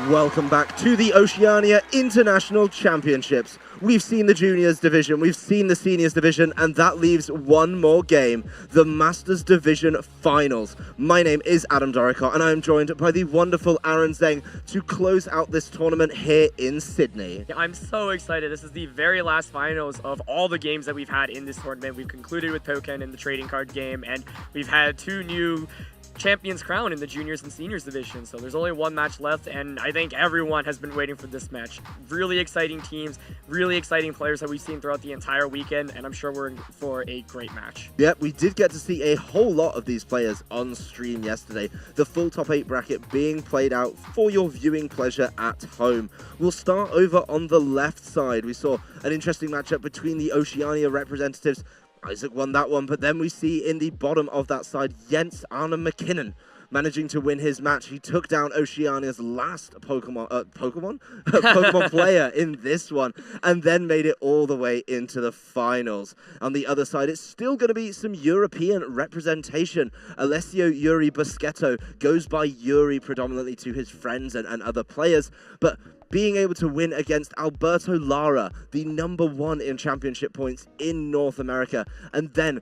Welcome back to the Oceania International Championships. We've seen the Juniors Division, we've seen the Seniors Division, and that leaves one more game, the Masters Division Finals. My name is Adam Doricott, and I am joined by the wonderful Aaron Zeng to close out this tournament here in Sydney. Yeah, I'm so excited. This is the very last finals of all the games that we've had in this tournament. We've concluded with Pokken in the trading card game, and we've had two new champions crowned in the juniors and seniors division. So there's only one match left, and I think everyone has been waiting for this match. Really exciting teams, really exciting players that we've seen throughout the entire weekend, and I'm sure we're in for a great match. Yep, we did get to see a whole lot of these players on stream yesterday. The full top 8 bracket being played out for your viewing pleasure at home. We'll start over on the left side. We saw an interesting matchup between the Oceania representatives. Isaac won that one, but then we see in the bottom of that side, Jens Arne McKinnon managing to win his match. He took down Oceania's last Pokemon player in this one, and then made it all the way into the finals. On the other side, it's still going to be some European representation. Alessio Yuri Busquetto goes by Yuri predominantly to his friends and other players, but being able to win against Alberto Lara, the #1 in championship points in North America, and then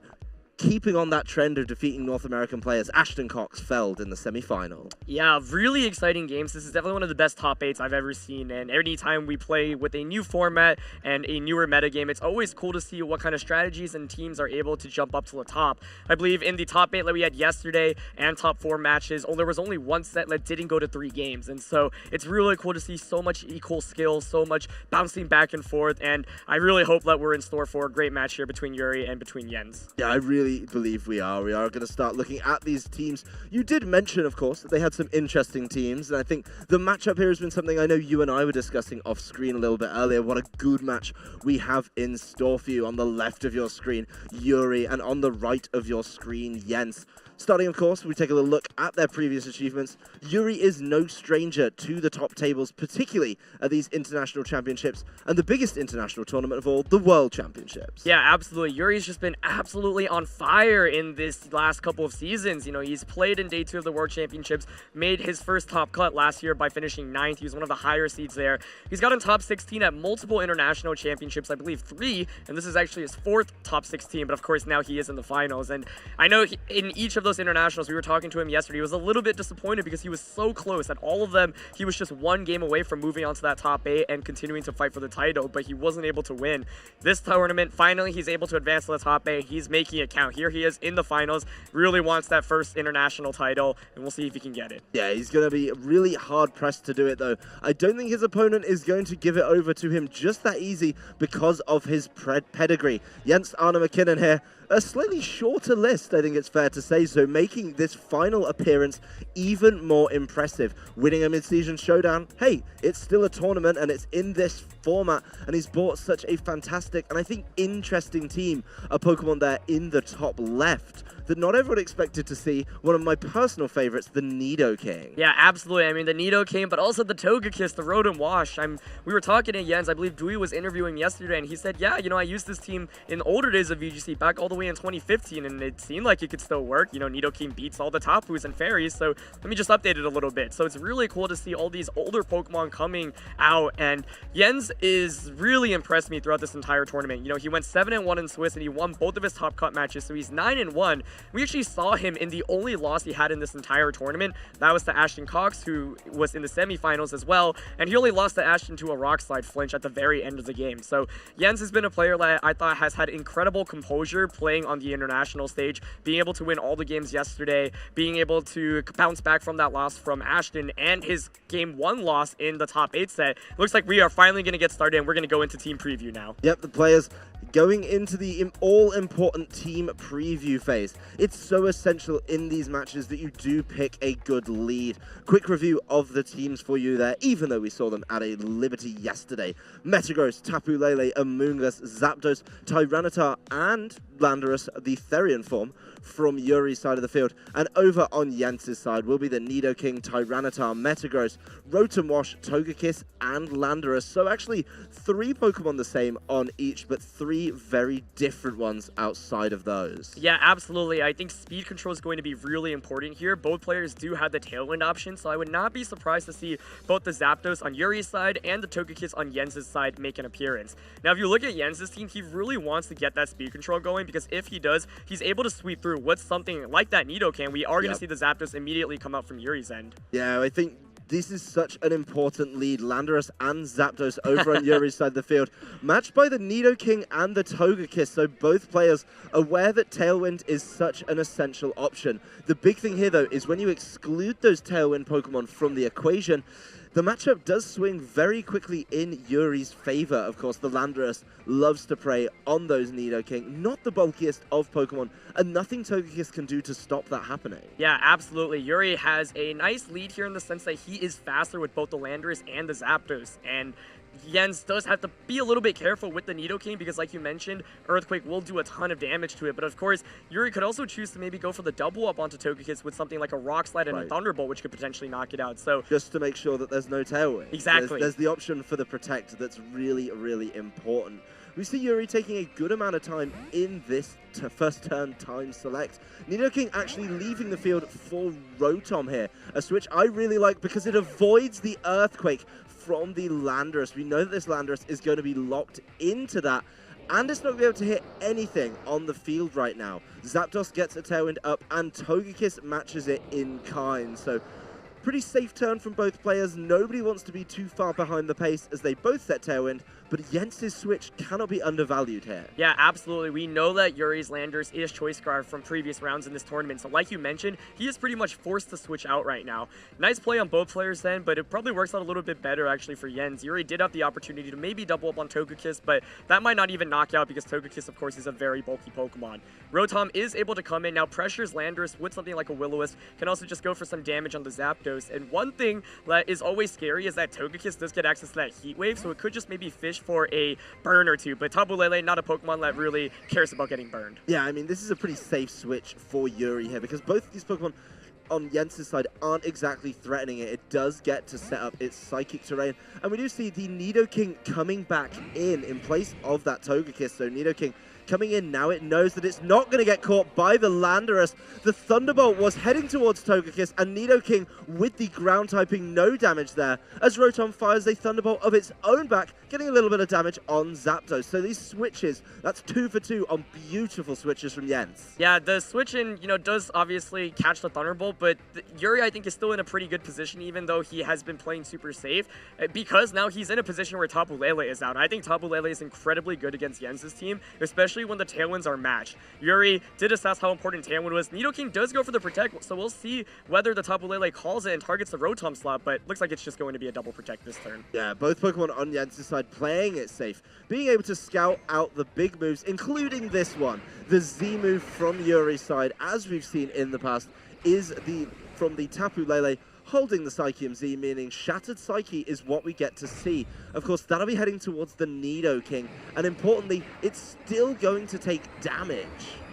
keeping on that trend of defeating North American players, Ashton Cox felled in the semi-final. Yeah, really exciting games. This is definitely one of the best top 8s I've ever seen, and anytime we play with a new format and a newer metagame, it's always cool to see what kind of strategies and teams are able to jump up to the top. I believe in the top 8 that we had yesterday and top 4 matches, there was only one set that didn't go to 3 games, and so it's really cool to see so much equal skill, so much bouncing back and forth, and I really hope that we're in store for a great match here between Yuri and between Jens. Yeah, I really believe we are. We are going to start looking at these teams. You did mention, of course, that they had some interesting teams, and I think the matchup here has been something I know you and I were discussing off screen a little bit earlier. What a good match we have in store for you. On the left of your screen, Yuri, and on the right of your screen, Jens. Starting, of course, we take a little look at their previous achievements. Yuri is no stranger to the top tables, particularly at these international championships, and the biggest international tournament of all, the World Championships. Yeah, absolutely. Yuri's just been absolutely on fire in this last couple of seasons. You know, he's played in Day 2 of the World Championships, made his first top cut last year by finishing 9th. He was one of the higher seeds there. He's gotten top 16 at multiple international championships, I believe 3, and this is actually his 4th top 16, but of course now he is in the finals. And I know in each of those internationals, we were talking to him yesterday, he was a little bit disappointed because he was so close. At all of them, he was just one game away from moving on to that top 8 and continuing to fight for the title, but he wasn't able to win. This tournament, finally, he's able to advance to the top 8. He's making it count. Here he is in the finals, really wants that first international title, and we'll see if he can get it. Yeah, he's going to be really hard-pressed to do it, though. I don't think his opponent is going to give it over to him just that easy because of his pedigree. Jens Arne McKinnon here, a slightly shorter list, I think it's fair to say so, making this final appearance even more impressive. Winning a mid-season showdown, hey, it's still a tournament and it's in this format, and he's brought such a fantastic and I think interesting team, a Pokemon there in the top left that not everyone expected to see. One of my personal favorites, the Nidoking. Yeah, absolutely. I mean, the Nidoking, but also the Togekiss, the Rotom Wash. We were talking to Jens, I believe Dewey was interviewing yesterday, and he said, yeah, you know, I used this team in the older days of VGC back all the way in 2015, and it seemed like it could still work. You know, Nidoking beats all the Tapus and Fairies, so let me just update it a little bit. So it's really cool to see all these older Pokemon coming out, and Jens is really impressed me throughout this entire tournament. You know, he went 7-1 in Swiss, and he won both of his top cut matches, so he's 9-1. We actually saw him in the only loss he had in this entire tournament. That was to Ashton Cox, who was in the semifinals as well, and he only lost to Ashton to a rock slide flinch at the very end of the game. So Jens has been a player that I thought has had incredible composure playing on the international stage, being able to win all the games yesterday, being able to bounce back from that loss from Ashton and his game 1 loss in the top 8 set. Looks like we are finally going to get started, and we're going to go into team preview now. Yep, the players going into the all-important team preview phase. It's so essential in these matches that you do pick a good lead. Quick review of the teams for you there, even though we saw them at a Liberty yesterday. Metagross, Tapu Lele, Amoonguss, Zapdos, Tyranitar, and Landorus, the Therian form, from Yuri's side of the field. And over on Jens's side will be the Nidoking, Tyranitar, Metagross, Rotom Wash, Togekiss, and Landorus. So actually 3 Pokemon the same on each, but 3 three very different ones outside of those. Yeah, absolutely. I think speed control is going to be really important here. Both players do have the Tailwind option, so I would not be surprised to see both the Zapdos on Yuri's side and the Togekiss on Jens's side make an appearance. Now, if you look at Jens's team, he really wants to get that speed control going, because if he does, he's able to sweep through with something like that Nidoking. We are going to see the Zapdos immediately come out from Yuri's end. Yeah, I think this is such an important lead. Landorus and Zapdos over on Yuri's side of the field, matched by the Nidoking and the Togekiss, so both players aware that Tailwind is such an essential option. The big thing here, though, is when you exclude those Tailwind Pokemon from the equation, the matchup does swing very quickly in Yuri's favor. Of course, the Landorus loves to prey on those Nidoking, not the bulkiest of Pokemon, and nothing Togekiss can do to stop that happening. Yeah, absolutely. Yuri has a nice lead here in the sense that he is faster with both the Landorus and the Zapdos, and Jens does have to be a little bit careful with the Nidoking because, like you mentioned, Earthquake will do a ton of damage to it. But of course, Yuri could also choose to maybe go for the double up onto Togekiss with something like a Rock Slide and a Thunderbolt, which could potentially knock it out. So just to make sure that there's no Tailwind. Exactly. There's the option for the Protect that's really, really important. We see Yuri taking a good amount of time in this first turn time select. Nidoking actually leaving the field for Rotom here, a switch I really like because it avoids the Earthquake from the Landorus. We know that this Landorus is going to be locked into that, and it's not going to be able to hit anything on the field right now. Zapdos gets a Tailwind up, and Togekiss matches it in kind. So pretty safe turn from both players. Nobody wants to be too far behind the pace as they both set Tailwind, but Jens's switch cannot be undervalued here. Yeah, absolutely. We know that Yuri's Landorus is Choice Scarf from previous rounds in this tournament, so like you mentioned, he is pretty much forced to switch out right now. Nice play on both players then, but it probably works out a little bit better actually for Jens. Yuri did have the opportunity to maybe double up on Togekiss, but that might not even knock out because Togekiss, of course, is a very bulky Pokemon. Rotom is able to come in, now pressures Landorus with something like a Will-O-Wisp, can also just go for some damage on the Zapdos. And one thing that is always scary is that Togekiss does get access to that Heat Wave, so it could just maybe fish for a burn or two, but Tapu Lele, not a Pokemon that really cares about getting burned. Yeah, I mean, this is a pretty safe switch for Yuri here because both of these Pokemon on Jens's side aren't exactly threatening it. It does get to set up its Psychic Terrain, and we do see the Nidoking coming back in place of that Togekiss. So Nidoking coming in now, it knows that it's not going to get caught by the Landorus. The Thunderbolt was heading towards Togekiss, and Nidoking with the ground typing, no damage there, as Rotom fires a Thunderbolt of its own back, getting a little bit of damage on Zapdos. So these switches, that's 2 for 2 on beautiful switches from Jens. Yeah, the switch in, does obviously catch the Thunderbolt, but Yuri, I think, is still in a pretty good position, even though he has been playing super safe, because now he's in a position where Tapu Lele is out. I think Tapu Lele is incredibly good against Jens's team, especially when the Tailwinds are matched. Yuri did assess how important Tailwind was. Nidoking does go for the Protect, so we'll see whether the Tapu Lele calls it and targets the Rotom slot, but looks like it's just going to be a double Protect this turn. Yeah, both Pokemon on Jens's side playing it safe, being able to scout out the big moves, including this one. The Z move from Yuri's side, as we've seen in the past, is from the Tapu Lele, holding the Psychium Z, meaning Shattered Psyche is what we get to see. Of course, that'll be heading towards the Nidoking, and importantly, it's still going to take damage.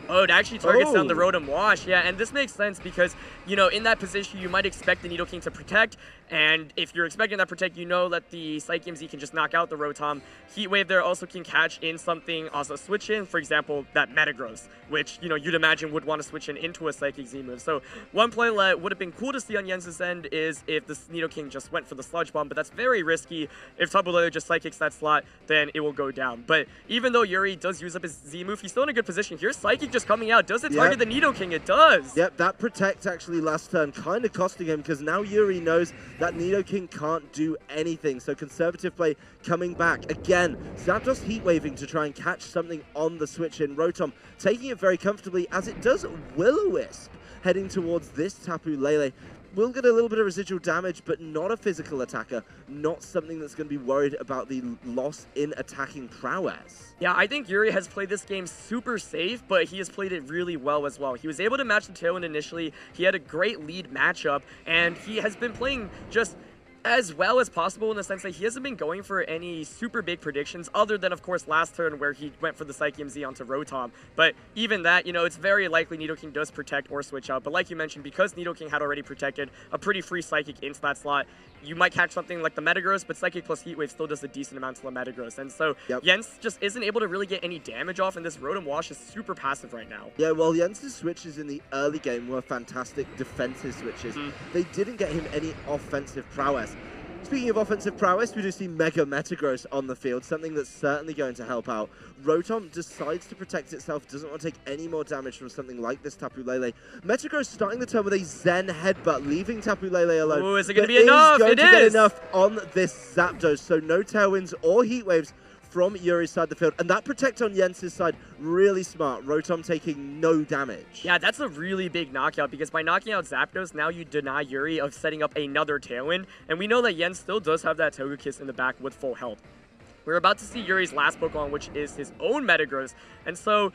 Oh, it actually targets down the Rotom Wash. Yeah, and this makes sense because, in that position, you might expect the Nidoking to Protect, and if you're expecting that Protect, you know that the Psychium Z can just knock out the Rotom. Heat Wave there also can catch in something, also switch in, for example, that Metagross, which, you'd imagine would want to switch into a Psychic Z move. So one play that would have been cool to see on Jens's end is if the Nidoking just went for the Sludge Bomb, but that's very risky. If Tapu Lele just Psychics that slot, then it will go down. But even though Yuri does use up his Z move, he's still in a good position. Here's Psychic just coming out. Does it target the Nidoking? It does. Yep, that Protect actually last turn kind of costing him because now Yuri knows that Nidoking can't do anything. So conservative play coming back. Again, Zapdos Heat Waving to try and catch something on the switch in. Rotom taking it very comfortably as it does Will-O-Wisp heading towards this Tapu Lele. Will get a little bit of residual damage, but not a physical attacker. Not something that's going to be worried about the loss in attacking prowess. Yeah, I think Yuri has played this game super safe, but he has played it really well as well. He was able to match the Tailwind initially. He had a great lead matchup, and he has been playing just as well as possible in the sense that he hasn't been going for any super big predictions other than, of course, last turn where he went for the Psyche MZ onto Rotom. But even that, you know, it's very likely Nidoking does protect or switch out. But like you mentioned, because Nidoking had already protected a pretty free Psychic into that slot, you might catch something like the Metagross, but Psychic plus Heat Wave still does a decent amount to the Metagross. And so Jens just isn't able to really get any damage off, and this Rotom Wash is super passive right now. Yeah, well, Jens' switches in the early game were fantastic defensive switches. They didn't get him any offensive prowess. Speaking of offensive prowess, we do see Mega Metagross on the field, something that's certainly going to help out. Rotom decides to protect itself, doesn't want to take any more damage from something like this Tapu Lele. Metagross starting the turn with a Zen Headbutt, leaving Tapu Lele alone. Ooh, is it going to be enough? It is going to get enough on this Zapdos, so no Tailwinds or Heat Waves from Yuri's side of the field. And that protect on Jens' side, really smart. Rotom taking no damage. Yeah, that's a really big knockout because by knocking out Zapdos, now you deny Yuri of setting up another Tailwind. And we know that Jens still does have that Togekiss in the back with full health. We're about to see Yuri's last Pokemon, which is his own Metagross. And so,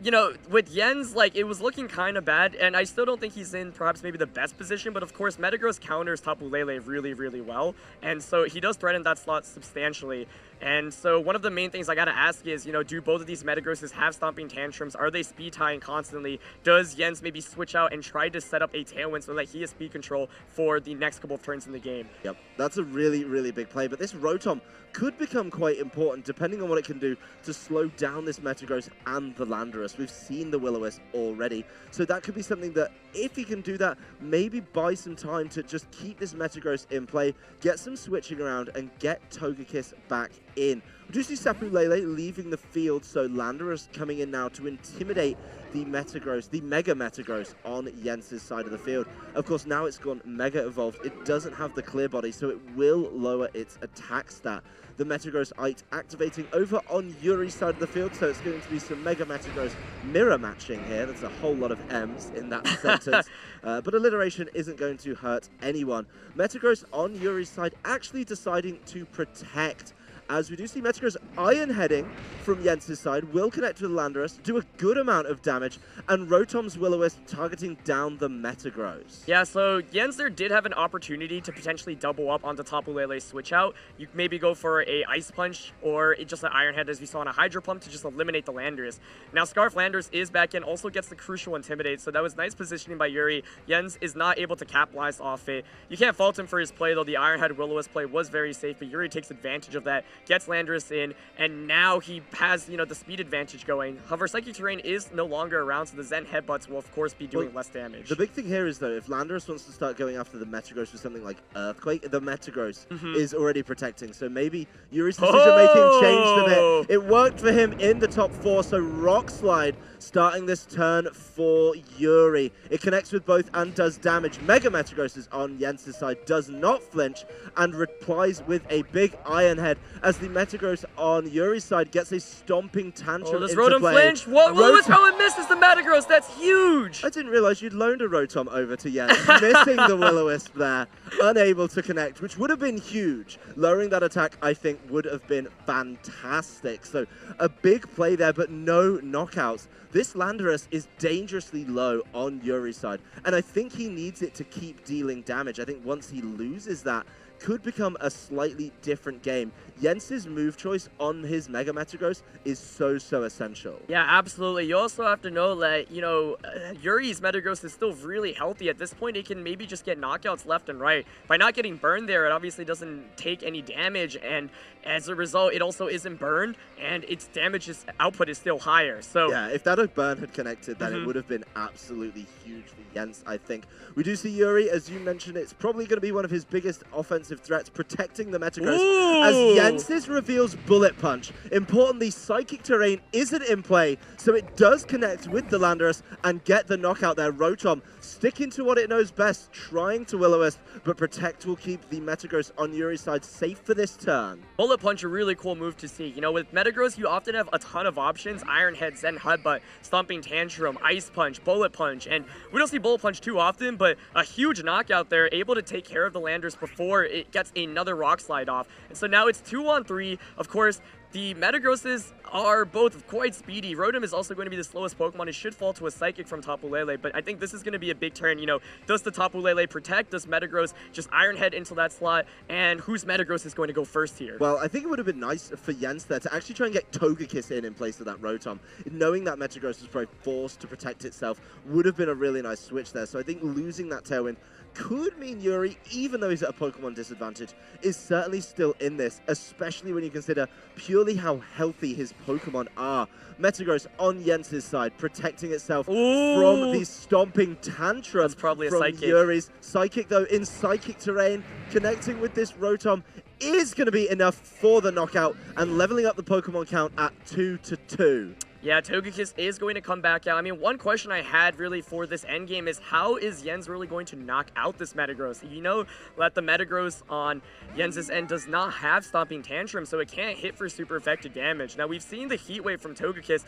you know, with Jens, like, it was looking kind of bad, and I still don't think he's in perhaps maybe the best position, but of course, Metagross counters Tapu Lele really, really well, and so he does threaten that slot substantially. And so one of the main things I gotta ask is, you know, do both of these Metagrosses have Stomping Tantrums? Are they speed tying constantly? Does Jens maybe switch out and try to set up a Tailwind so that he has speed control for the next couple of turns in the game? Yep, that's a really, really big play, but this Rotom could become quite important depending on what it can do to slow down this Metagross and the Landorus. We've seen the Will-O-Wisp already, so that could be something that, if he can do that, maybe buy some time to just keep this Metagross in play, get some switching around, and get Togekiss back in. We do see Tapu Lele leaving the field, so Landorus coming in now to intimidate the Metagross, the Mega Metagross on Jens' side of the field. Of course, now it's gone Mega Evolved. It doesn't have the Clear Body, so it will lower its attack stat. The Metagross Ite activating over on Yuri's side of the field, so it's going to be some Mega Metagross mirror matching here. That's a whole lot of M's in that sentence, but alliteration isn't going to hurt anyone. Metagross on Yuri's side actually deciding to protect, as we do see Metagross Iron Heading from Jens' side, will connect with Landorus, do a good amount of damage, and Rotom's Will-O-Wisp targeting down the Metagross. Yeah, so Jens there did have an opportunity to potentially double up onto Tapu Lele's switch out. You maybe go for a Ice Punch or just an Iron Head as we saw on a Hydro Pump to just eliminate the Landorus. Now Scarf Landorus is back in, also gets the crucial Intimidate, so that was nice positioning by Yuri. Jens is not able to capitalize off it. You can't fault him for his play though. The Iron Head Will-O-Wisp play was very safe, but Yuri takes advantage of that, gets Landorus in, and now he has, you know, the speed advantage going. However, Psychic Terrain is no longer around, so the Zen Headbutts will, of course, be doing less damage. The big thing here is, though, if Landorus wants to start going after the Metagross with something like Earthquake, the Metagross is already protecting, so maybe Yuri's decision-making changed a bit. It worked for him in the top 4, so Rock Slide starting this turn for Yuri. It connects with both and does damage. Mega Metagross is on Jens' side, does not flinch, and replies with a big Iron Head as the Metagross on Yuri's side gets a Stomping Tantrum does into Rotom play. flinch? What? Will-O-Wisp how it misses the Metagross? That's huge! I didn't realize you'd loaned a Rotom over to Jens, missing the Will-O-Wisp there, unable to connect, which would have been huge. Lowering that attack, I think, would have been fantastic. So a big play there, but no knockouts. This Landorus is dangerously low on Yuri's side, and I think he needs it to keep dealing damage. I think once he loses that, could become a slightly different game. Jens' move choice on his Mega Metagross is so essential. Yeah, absolutely. You also have to know that, you know, Yuri's Metagross is still really healthy. At this point, it can maybe just get knockouts left and right. By not getting burned there, it obviously doesn't take any damage, and as a result, it also isn't burned, and its damage output is still higher. So yeah, if that burn had connected, then it would have been absolutely huge for Jens, I think. We do see Yuri, as you mentioned, it's probably going to be one of his biggest offensive threats, protecting the Metagross, as Jens reveals Bullet Punch. Importantly, Psychic Terrain isn't in play, so it does connect with the Landorus and get the knockout there. Rotom sticking to what it knows best, trying to Will-O-Wisp, but Protect will keep the Metagross on Yuri's side safe for this turn. Bullet Punch, a really cool move to see. You know, with Metagross, you often have a ton of options. Iron Head, Zen Headbutt, Stomping Tantrum, Ice Punch, Bullet Punch, and we don't see Bullet Punch too often, but a huge knockout there, able to take care of the Landorus before it gets another Rock Slide off. And so now it's 2-on-3. Of course, The Metagrosses are both quite speedy. Rotom is also going to be the slowest Pokemon. It should fall to a Psychic from Tapu Lele, but I think this is going to be a big turn. You know, does the Tapu Lele protect? Does Metagross just Iron Head into that slot? And whose Metagross is going to go first here? Well, I think it would have been nice for Jens there to actually try and get Togekiss in place of that Rotom. Knowing that Metagross was probably forced to protect itself would have been a really nice switch there. So I think losing that Tailwind could mean Yuri, even though he's at a Pokemon disadvantage, is certainly still in this, especially when you consider purely how healthy his Pokemon are. Metagross on Jens's side, protecting itself from the stomping tantrum. That's probably a from Psychic. Yuri's. Psychic, though, in Psychic terrain, connecting with this Rotom is going to be enough for the knockout and leveling up the Pokemon count at 2-2. Yeah, Togekiss is going to come back out. I mean, one question I had really for this endgame is how is Jens really going to knock out this Metagross? You know that the Metagross on Jens's end does not have Stomping Tantrum, so it can't hit for super effective damage. Now, we've seen the Heat Wave from Togekiss.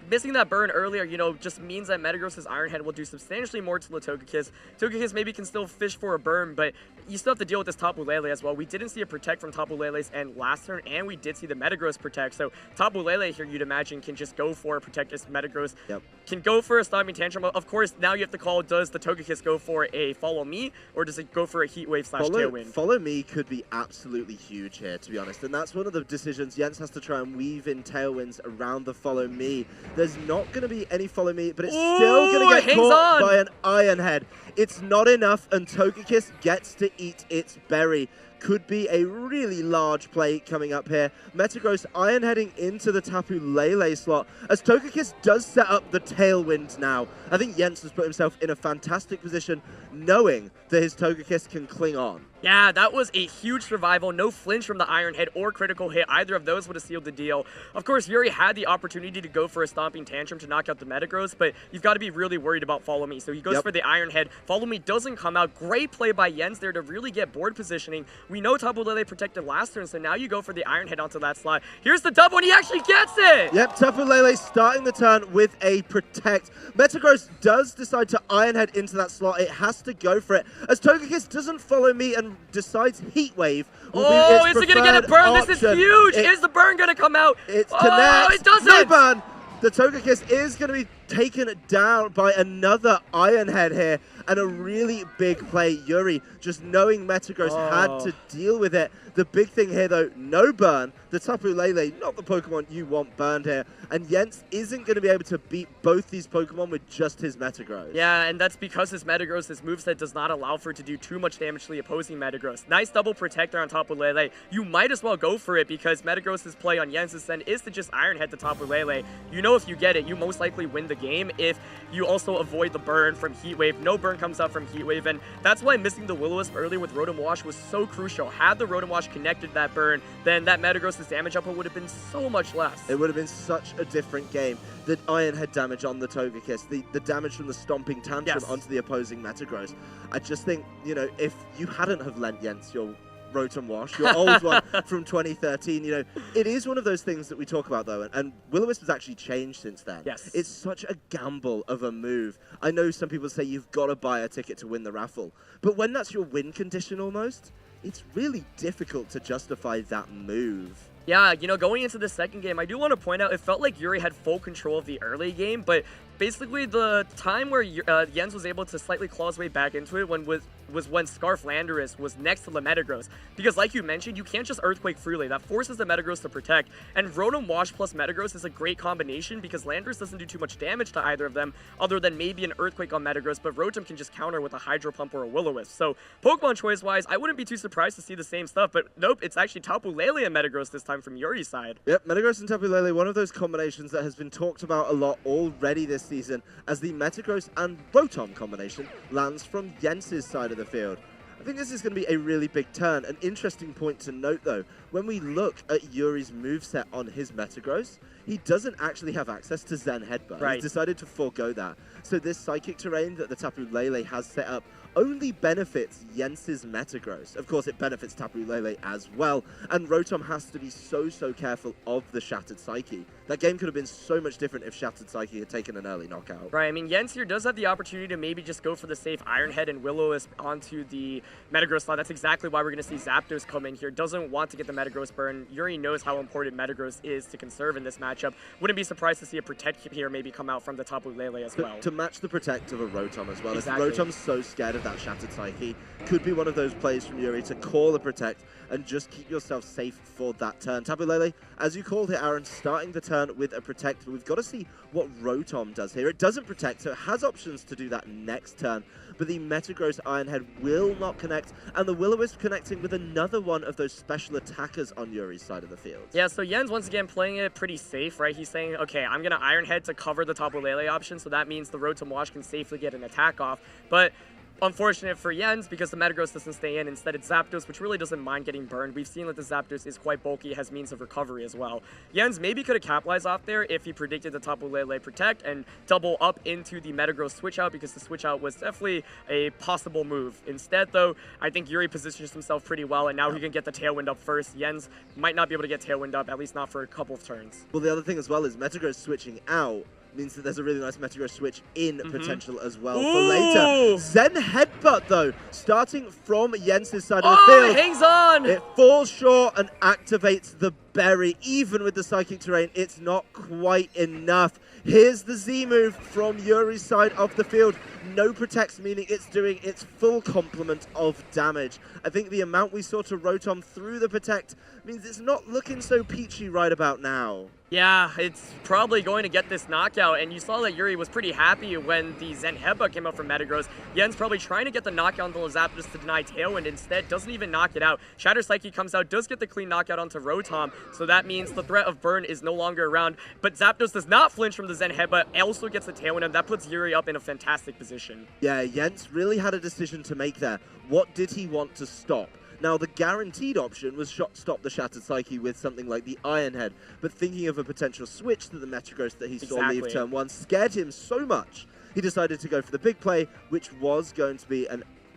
Missing that burn earlier, you know, just means that Metagross's Iron Head will do substantially more to the Togekiss. Togekiss maybe can still fish for a burn, but you still have to deal with this Tapu Lele as well. We didn't see a Protect from Tapu Lele's end last turn, and we did see the Metagross Protect. So Tapu Lele here, you'd imagine, can just go for a Protect as Metagross. Yep. Can go for a Stomping Tantrum. Of course, now you have to call, does the Togekiss go for a Follow Me, or does it go for a Heat Wave / Tailwind? Follow Me could be absolutely huge here, to be honest. And that's one of the decisions. Jens has to try and weave in Tailwinds around the Follow Me. There's not going to be any Follow Me, but it's still going to get caught by an Iron Head. It's not enough, and Togekiss gets to eat its berry. Could be a really large play coming up here. Metagross Iron Heading into the Tapu Lele slot as Togekiss does set up the Tailwind now. I think Jens has put himself in a fantastic position knowing that his Togekiss can cling on. Yeah, that was a huge survival. No flinch from the Iron Head or critical hit. Either of those would have sealed the deal. Of course, Yuri had the opportunity to go for a Stomping Tantrum to knock out the Metagross, but you've got to be really worried about Follow Me. So he goes for the Iron Head. Follow Me doesn't come out. Great play by Jens there to really get board positioning. We know Tapu Lele protected last turn, so now you go for the Iron Head onto that slot. Here's the double, and he actually gets it! Yep, Tapu Lele starting the turn with a Protect. Metagross does decide to Iron Head into that slot. It has to go for it. As Togekiss doesn't Follow Me and decides Heat Wave will be its is he going to get a burn? option. This is huge! Is the burn going to come out? It's connect. It doesn't! No burn! The Togekiss is going to be taken down by another Iron Head here, and a really big play. Yuri, just knowing Metagross had to deal with it. The big thing here, though, no burn. The Tapu Lele, not the Pokemon you want burned here. And Jens isn't going to be able to beat both these Pokemon with just his Metagross. Yeah, and that's because his Metagross, his moveset does not allow for it to do too much damage to the opposing Metagross. Nice double Protector on Tapu Lele. You might as well go for it because Metagross's play on Jens's end is to just Iron Head the Tapu Lele. You know if you get it, you most likely win the game if you also avoid the burn from Heat Wave. No burn comes out from Heat Wave, and that's why missing the Will-O-Wisp earlier with Rotom Wash was so crucial. Had the Rotom Wash connected that burn, then that Metagross's damage output would have been so much less. It would have been such a different game. The Iron Head damage on the Togekiss, the damage from the Stomping Tantrum onto the opposing Metagross. I just think, you know, if you hadn't have lent Jens your Rotom Wash, your old one from 2013, you know, it is one of those things that we talk about, though, and Will-O-Wisp has actually changed since then. Yes. It's such a gamble of a move. I know some people say you've got to buy a ticket to win the raffle, but when that's your win condition almost, it's really difficult to justify that move. Yeah, you know, going into the second game, I do want to point out, it felt like Yuri had full control of the early game, but basically the time where Jens was able to slightly claw his way back into it was when Scarf Landorus was next to the Metagross. Because like you mentioned, you can't just Earthquake Freely. That forces the Metagross to protect. And Rotom Wash plus Metagross is a great combination because Landorus doesn't do too much damage to either of them other than maybe an Earthquake on Metagross, but Rotom can just counter with a Hydro Pump or a Will-O-Wisp. So Pokemon choice-wise, I wouldn't be too surprised to see the same stuff, but nope, it's actually Tapu Lele and Metagross this time from Yuri's side. Yep, Metagross and Tapu Lele, one of those combinations that has been talked about a lot already this season as the Metagross and Rotom combination lands from Jens's side of the field. I think this is going to be a really big turn. An interesting point to note, though, when we look at Yuri's moveset on his Metagross, he doesn't actually have access to Zen Headbutt. Right. He's decided to forego that. So this Psychic Terrain that the Tapu Lele has set up only benefits Jens's Metagross. Of course, it benefits Tapu Lele as well, and Rotom has to be so careful of the Shattered Psyche. That game could have been so much different if Shattered Psyche had taken an early knockout. Right, I mean, Jens here does have the opportunity to maybe just go for the safe Iron Head and Will-O-Wisp onto the Metagross slot. That's exactly why we're going to see Zapdos come in here. Doesn't want to get the Metagross burn. Yuri knows how important Metagross is to conserve in this matchup. Wouldn't be surprised to see a Protect here maybe come out from the Tapu Lele as well. To match the Protect of a Rotom as well. Exactly. If Rotom's so scared of that Shattered Psyche, could be one of those plays from Yuri to call the Protect and just keep yourself safe for that turn. Tapu Lele, as you called it, Aaron, starting the turn with a Protect. We've got to see what Rotom does here. It doesn't Protect, so it has options to do that next turn, but the Metagross Iron Head will not connect, and the Will-O-Wisp connecting with another one of those special attackers on Yuri's side of the field. Yeah, so Jens once again playing it pretty safe, right? He's saying, okay, I'm going to Iron Head to cover the Tapu Lele option, so that means the Rotom Wash can safely get an attack off, but unfortunate for Jens because the Metagross doesn't stay in. Instead, it's Zapdos, which really doesn't mind getting burned. We've seen that the Zapdos is quite bulky, has means of recovery as well. Jens maybe could have capitalized off there if he predicted the Tapu Lele Protect and double up into the Metagross switch out, because the switch out was definitely a possible move. Instead, though, I think Yuri positions himself pretty well, and now he can get the Tailwind up first. Jens might not be able to get Tailwind up, at least not for a couple of turns. Well, the other thing as well is Metagross switching out means that there's a really nice Metagross switch in potential as well for later. Zen Headbutt, though, starting from Jens's side of the field. It hangs on! It falls short and activates the Berry. Even with the Psychic Terrain, it's not quite enough. Here's the Z move from Yuri's side of the field. No Protects, meaning it's doing its full complement of damage. I think the amount we saw to Rotom through the Protect means it's not looking so peachy right about now. Yeah, it's probably going to get this knockout, and you saw that Yuri was pretty happy when the Zen Headbutt came out from Metagross. Jens probably trying to get the knockout on the Zapdos to deny Tailwind, instead doesn't even knock it out. Shatter Psyche comes out, does get the clean knockout onto Rotom, so that means the threat of burn is no longer around, but Zapdos does not flinch from the Zen Headbutt, also gets the Tailwind, and that puts Yuri up in a fantastic position. Yeah, Jens really had a decision to make there. What did he want to stop? Now, the guaranteed option was stop the Shattered Psyche with something like the Iron Head, but thinking of a potential switch to the Metagross that he saw leave turn one scared him so much, he decided to go for the big play, which was going to be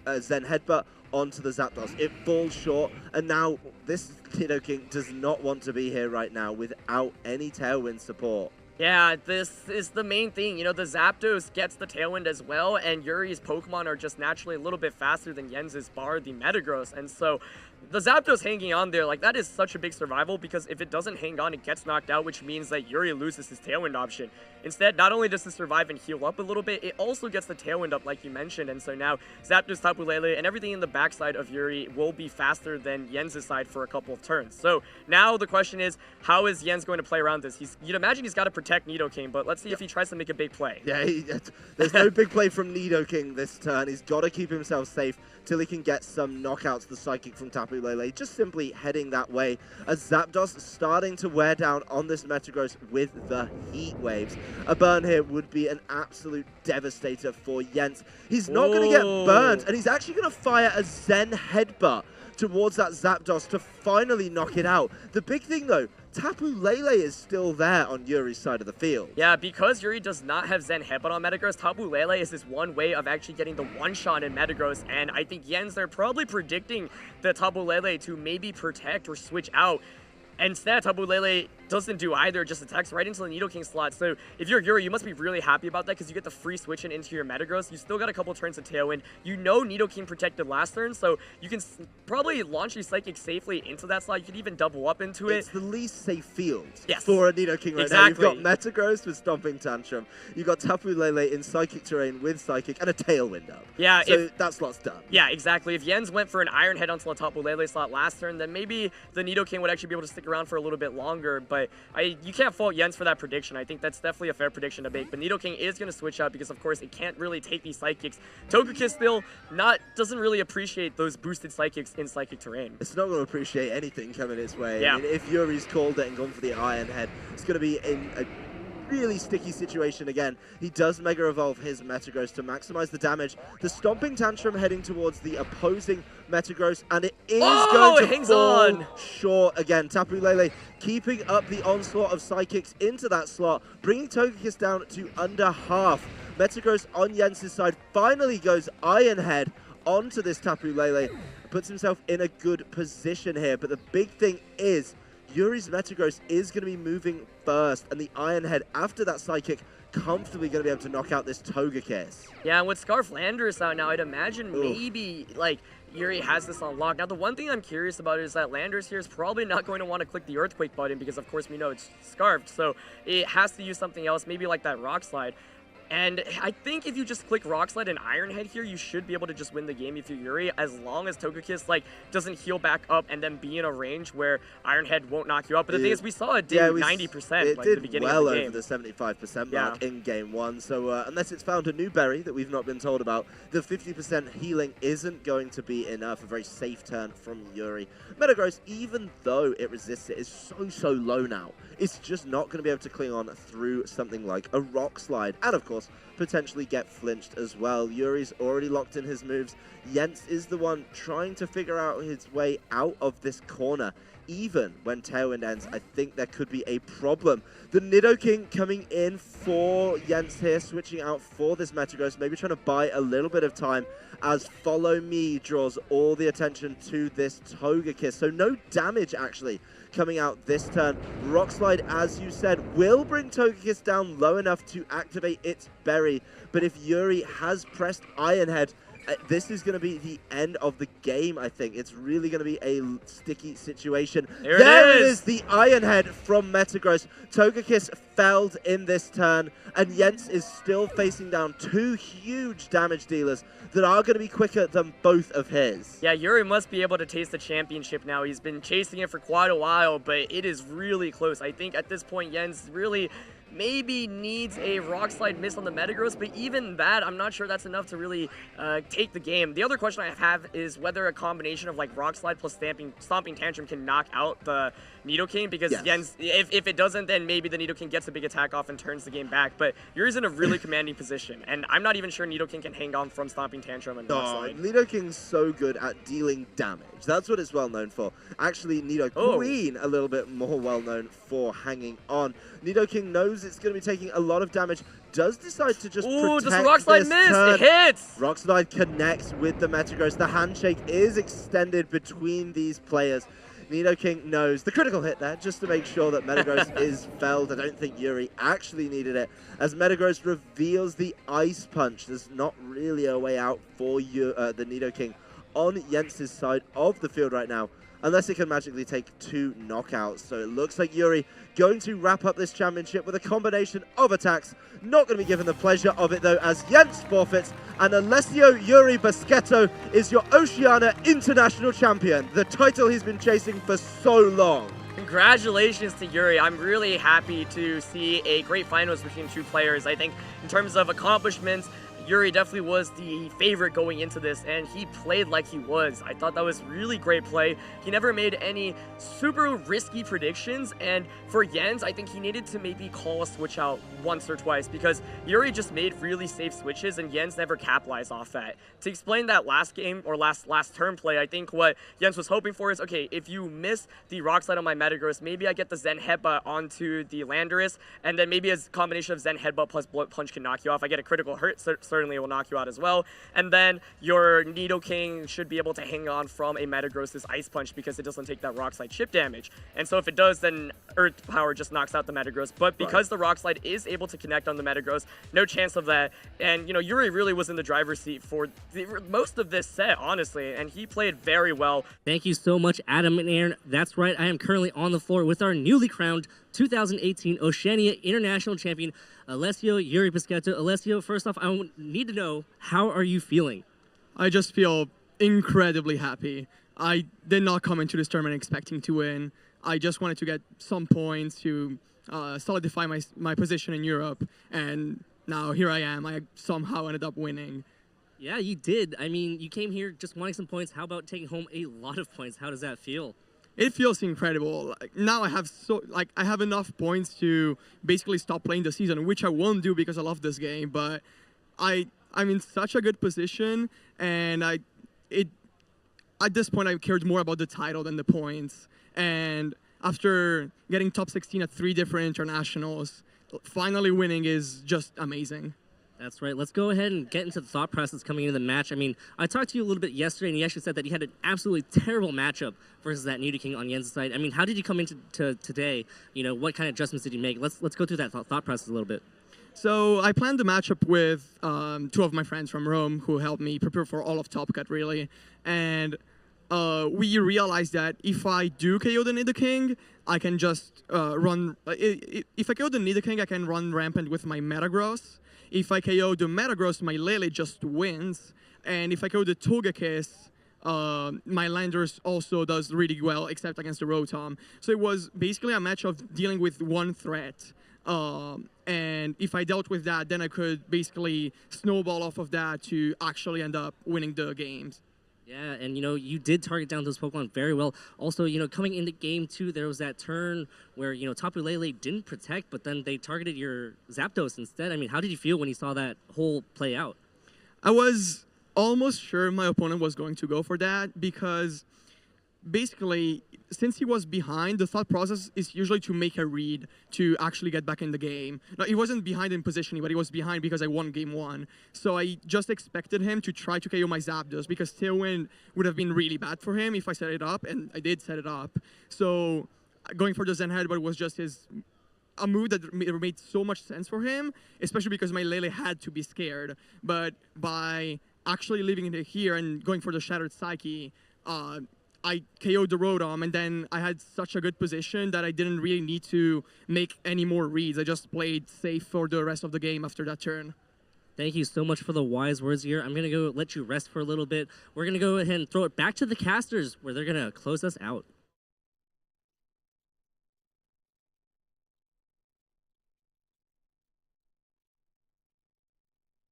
a Zen Headbutt onto the Zapdos. It falls short, and now this Nidoking does not want to be here right now without any Tailwind support. Yeah, this is the main thing. You know, the Zapdos gets the Tailwind as well, and Yuri's Pokemon are just naturally a little bit faster than Jens's bar the Metagross. And so the Zapdos hanging on there, like, that is such a big survival, because if it doesn't hang on, it gets knocked out, which means that Yuri loses his Tailwind option. Instead, not only does it survive and heal up a little bit, it also gets the Tailwind up, like you mentioned. And so now Zapdos, Tapu Lele, and everything in the backside of Yuri will be faster than Jens's side for a couple of turns. So now the question is, how is Jens going to play around this? You'd imagine he's got to protect Nidoking, but let's see if he tries to make a big play. Yeah, there's no big play from Nidoking this turn. He's got to keep himself safe till he can get some knockouts, the Psychic from Tapu Lele, just simply heading that way, as Zapdos starting to wear down on this Metagross with the Heat Waves. A burn here would be an absolute devastator for Jens. He's not going to get burned, and he's actually going to fire a Zen Headbutt towards that Zapdos to finally knock it out. The big thing, though, Tapu Lele is still there on Yuri's side of the field. Yeah, because Yuri does not have Zen Headbutt on Metagross, Tapu Lele is his one way of actually getting the one-shot in Metagross, and I think Jens, they're probably predicting the Tapu Lele to maybe protect or switch out. Instead, Tapu Lele doesn't do either, just attacks right into the Nidoking slot. So if you're Yuri, you must be really happy about that, because you get the free switch in into your Metagross. You still got a couple turns of Tailwind. You know Nidoking protected last turn, so you can probably launch your Psychic safely into that slot. You could even double up into it. It's the least safe field yes. for a Nidoking right now. You've got Metagross with Stomping Tantrum. You've got Tapu Lele in Psychic Terrain with Psychic and a Tailwind up. Yeah, so that slot's done. Yeah, exactly. If Jens went for an Iron Head onto the Tapu Lele slot last turn, then maybe the Nidoking would actually be able to stick around for a little bit longer, but you can't fault Jens for that prediction. I think that's definitely a fair prediction to make, but Nidoking is going to switch out because, of course, it can't really take these Psychics. Togekiss still doesn't really appreciate those boosted Psychics in Psychic Terrain. It's not going to appreciate anything coming its way. Yeah. I mean, if Yuri's called it and gone for the Iron Head, it's going to be in a really sticky situation again. He does Mega Evolve his Metagross to maximize the damage. The Stomping Tantrum heading towards the opposing Metagross, and it is going to fall short again. Tapu Lele keeping up the onslaught of Psychics into that slot, bringing Togekiss down to under half. Metagross on Jens' side finally goes Iron Head onto this Tapu Lele, puts himself in a good position here, but the big thing is Yuri's Metagross is going to be moving first, and the Iron Head, after that Psychic, comfortably going to be able to knock out this Togekiss. Yeah, and with Scarf Landorus out now, I'd imagine maybe, like, Yuri has this on lock. Now, the one thing I'm curious about is that Landorus here is probably not going to want to click the Earthquake button because, of course, we know it's Scarfed, so it has to use something else, maybe like that Rock Slide. And I think if you just click Rock Slide and Iron Head here, you should be able to just win the game if you're Yuri, as long as Togekiss, like, doesn't heal back up and then be in a range where Iron Head won't knock you up. But the thing is, we saw it did 90% like, at the beginning of the game. It did well over the 75% mark in Game 1. So unless it's found a new berry that we've not been told about, the 50% healing isn't going to be enough. A very safe turn from Yuri. Metagross, even though it resists it, is so low now. It's just not going to be able to cling on through something like a Rock Slide. And, of course, potentially get flinched as well. Yuri's already locked in his moves. Jens is the one trying to figure out his way out of this corner. Even when Tailwind ends, I think there could be a problem. The Nidoking coming in for Jens here, switching out for this Metagross, maybe trying to buy a little bit of time as Follow Me draws all the attention to this Togekiss. So no damage, actually, coming out this turn. Rock Slide, as you said, will bring Togekiss down low enough to activate its berry. But if Yuri has pressed Iron Head, this is going to be the end of the game, I think. It's really going to be a sticky situation. There it is, the Iron Head from Metagross. Togekiss felled in this turn, and Jens is still facing down two huge damage dealers that are going to be quicker than both of his. Yeah, Yuri must be able to taste the championship now. He's been chasing it for quite a while, but it is really close. I think at this point, Jens really maybe needs a Rock Slide miss on the Metagross, but even that, I'm not sure that's enough to really take the game. The other question I have is whether a combination of like Rock Slide plus Stomping Tantrum can knock out the Nidoking, because Jens, if it doesn't, then maybe the Nidoking gets a big attack off and turns the game back, but Yuri's in a really commanding position, and I'm not even sure Nidoking can hang on from Stomping Tantrum and Rock Slide. Nidoking's so good at dealing damage. That's what it's well known for. Actually, Nidoqueen a little bit more well known for hanging on. Nidoking knows it's going to be taking a lot of damage, does decide to just protect does the Rock Slide miss? Turn. It hits! Rock Slide connects with the Metagross. The handshake is extended between these players. Nidoking knows the critical hit there, just to make sure that Metagross is felled. I don't think Yuri actually needed it, as Metagross reveals the Ice Punch. There's not really a way out for the Nidoking on Jens' side of the field right now, unless it can magically take two knockouts. So it looks like Yuri going to wrap up this championship with a combination of attacks. Not going to be given the pleasure of it, though, as Jens forfeits, and Alessio Yuri Baschetto is your Oceania International Champion, the title he's been chasing for so long. Congratulations to Yuri. I'm really happy to see a great finals between two players. I think in terms of accomplishments, Yuri definitely was the favorite going into this, and he played like he was. I thought that was really great play. He never made any super risky predictions, and for Jens, I think he needed to maybe call a switch out once or twice, because Yuri just made really safe switches, and Jens never capitalized off that. To explain that last game, or last turn play, I think what Jens was hoping for is, okay, if you miss the Rock Slide on my Metagross, maybe I get the Zen Headbutt onto the Landorus, and then maybe a combination of Zen Headbutt plus Blood Punch can knock you off. I get a critical hurt, certainly it will knock you out as well. And then your Nidoking should be able to hang on from a Metagross's Ice Punch because it doesn't take that Rock Slide chip damage. And so if it does, then Earth Power just knocks out the Metagross. But because the Rock Slide is able to connect on the Metagross, no chance of that. And, you know, Yuri really was in the driver's seat for most of this set, honestly, and he played very well. Thank you so much, Adam and Aaron. That's right, I am currently on the floor with our newly crowned 2018 Oceania International Champion, Alessio Yuri Baschetto. Alessio, first off, I need to know, how are you feeling? I just feel incredibly happy. I did not come into this tournament expecting to win. I just wanted to get some points to solidify my position in Europe, and now here I am. I somehow ended up winning. Yeah, you did. I mean, you came here just wanting some points. How about taking home a lot of points? How does that feel? It feels incredible. Like, now I have enough points to basically stop playing the season, which I won't do because I love this game. But I'm in such a good position, and at this point I cared more about the title than the points. And after getting top 16 at 3 different internationals, finally winning is just amazing. That's right. Let's go ahead and get into the thought process coming into the match. I mean, I talked to you a little bit yesterday, and you actually said that you had an absolutely terrible matchup versus that Nidoking on Yen's side. I mean, how did you come into today? You know, what kind of adjustments did you make? Let's go through that thought process a little bit. So I planned the matchup with 2 of my friends from Rome who helped me prepare for all of Top Cut, really. And we realized that if I do KO the Nidoking, I can just run... If I KO the Nidoking, I can run rampant with my Metagross. If I KO the Metagross, my Lele just wins. And if I KO the Togekiss, my Landers also does really well, except against the Rotom. So it was basically a match of dealing with one threat. And if I dealt with that, then I could basically snowball off of that to actually end up winning the games. Yeah, and you know, you did target down those Pokemon very well. Also, you know, coming into game 2, there was that turn where, you know, Tapu Lele didn't protect, but then they targeted your Zapdos instead. I mean, how did you feel when you saw that whole play out? I was almost sure my opponent was going to go for that because basically, since he was behind, the thought process is usually to make a read to actually get back in the game. Now, he wasn't behind in positioning, but he was behind because I won game 1. So I just expected him to try to KO my Zapdos because Tailwind would have been really bad for him if I set it up, and I did set it up. So going for the Zen Headbutt was just a move that made so much sense for him, especially because my Lele had to be scared. But by actually leaving it here and going for the Shattered Psyche, I KO'd the Rotom, and then I had such a good position that I didn't really need to make any more reads. I just played safe for the rest of the game after that turn. Thank you so much for the wise words here. I'm going to go let you rest for a little bit. We're going to go ahead and throw it back to the casters where they're going to close us out.